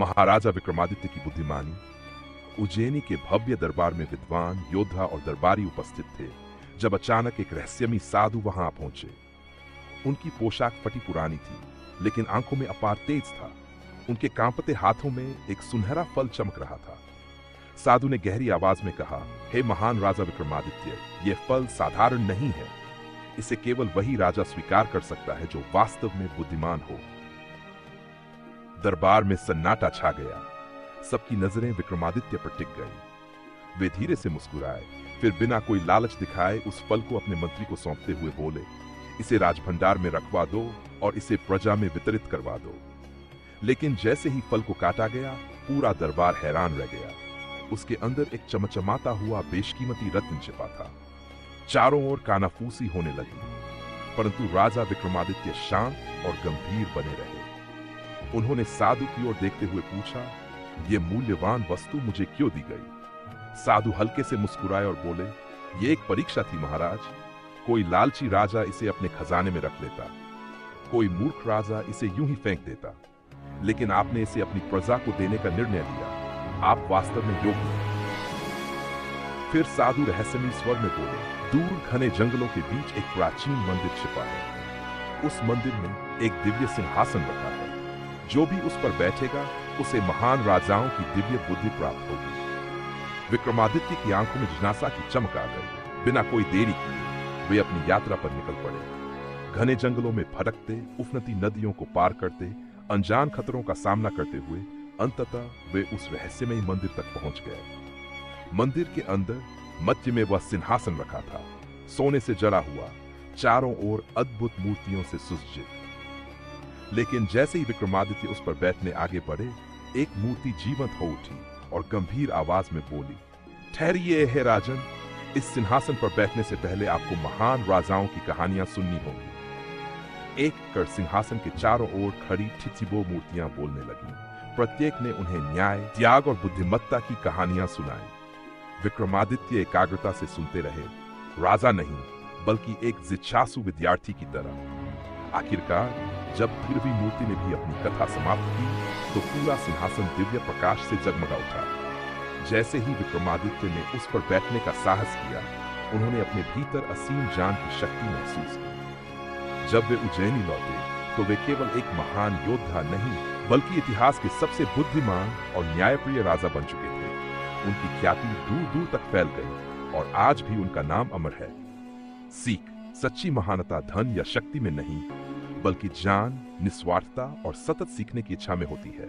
महाराजा विक्रमादित्य की बुद्धिमानी। उज्जैनी के भव्य दरबार में विद्वान, योद्धा और दरबारी उपस्थित थे जब अचानक एक रहस्यमयी साधु वहां पहुंचे। उनकी पोशाक फटी पुरानी थी, लेकिन आंखों में अपार तेज था। उनके कांपते हाथों में एक सुनहरा फल चमक रहा था। साधु ने गहरी आवाज में कहा, हे महान राजा विक्रमादित्य, यह फल साधारण नहीं है। इसे केवल वही राजा स्वीकार कर सकता है जो वास्तव में बुद्धिमान हो। दरबार में सन्नाटा छा गया। सबकी नजरें विक्रमादित्य पर टिक गई। वे धीरे से मुस्कुराए, फिर बिना कोई लालच दिखाए उस फल को अपने मंत्री को सौंपते हुए बोले, इसे राजभंडार में रखवा दो और इसे प्रजा में वितरित करवा दो। लेकिन जैसे ही फल को काटा गया, पूरा दरबार हैरान रह गया। उसके अंदर एक चमचमाता हुआ बेशकीमती रत्न छिपा था। चारों ओर कानाफूसी होने लगी, परंतु राजा विक्रमादित्य शांत और गंभीर बने रहे। उन्होंने साधु की ओर देखते हुए पूछा, यह मूल्यवान वस्तु मुझे क्यों दी गई? साधु हल्के से मुस्कुराए और बोले, यह एक परीक्षा थी महाराज। कोई लालची राजा इसे अपने खजाने में रख लेता, कोई मूर्ख राजा इसे यूं ही फेंक देता, लेकिन आपने इसे अपनी प्रजा को देने का निर्णय लिया। आप वास्तव में योग्य हैं। फिर साधु रहस्यमयी स्वर में बोले, दूर घने जंगलों के बीच एक प्राचीन मंदिर छिपा है। उस मंदिर में एक दिव्य सिंहासन रखा है। जो भी उस पर बैठेगा उसे महान राजाओं की दिव्य बुद्धि प्राप्त होगी। विक्रमादित्य की आंखों में जिज्ञासा की चमक आ गई। बिना कोई देरी किए वे अपनी यात्रा पर निकल पड़े। घने जंगलों में भटकते, उफनती नदियों को पार करते, अनजान खतरों का सामना करते हुए अंततः वे उस रहस्यमयी मंदिर तक पहुंच गए। मंदिर के अंदर मध्य में वह सिंहासन रखा था, सोने से जड़ा हुआ, चारों ओर अद्भुत मूर्तियों से सुसज्जित। लेकिन जैसे ही विक्रमादित्य उस पर बैठने आगे बढ़े, एक मूर्ति जीवंत हो उठी और गंभीर आवाज में बोली, ठहरिए हे राजन, इस सिंहासन पर बैठने से पहले आपको महान राजाओं की कहानियां सुननी होंगी। एक कर सिंहासन के चारों ओर खड़ी ठिठिबो मूर्तियां बोलने लगीं। प्रत्येक ने उन्हें न्याय, त्याग और बुद्धिमत्ता की कहानियां सुनाई। विक्रमादित्य एकाग्रता से सुनते रहे, राजा नहीं बल्कि एक जिज्ञासु विद्यार्थी की तरह। आखिरकार जब भीरवी मूर्ति ने भी अपनी कथा समाप्त की तो पूरा सिंहासन दिव्य प्रकाश से जगमगा उठा। जैसे ही विक्रमादित्य ने उस पर बैठने का साहस किया, उन्होंने अपने भीतर असीम जान की शक्ति महसूस की। जब वे उज्जैनी लौटे तो वे केवल एक महान योद्धा नहीं बल्कि इतिहास के सबसे बुद्धिमान और न्यायप्रिय राजा बन चुके थे। उनकी ख्याति दूर दूर तक फैल गई और आज भी उनका नाम अमर है। सीख, सच्ची महानता धन या शक्ति में नहीं बल्कि ज्ञान, निस्वार्थता और सतत सीखने की इच्छा में होती है।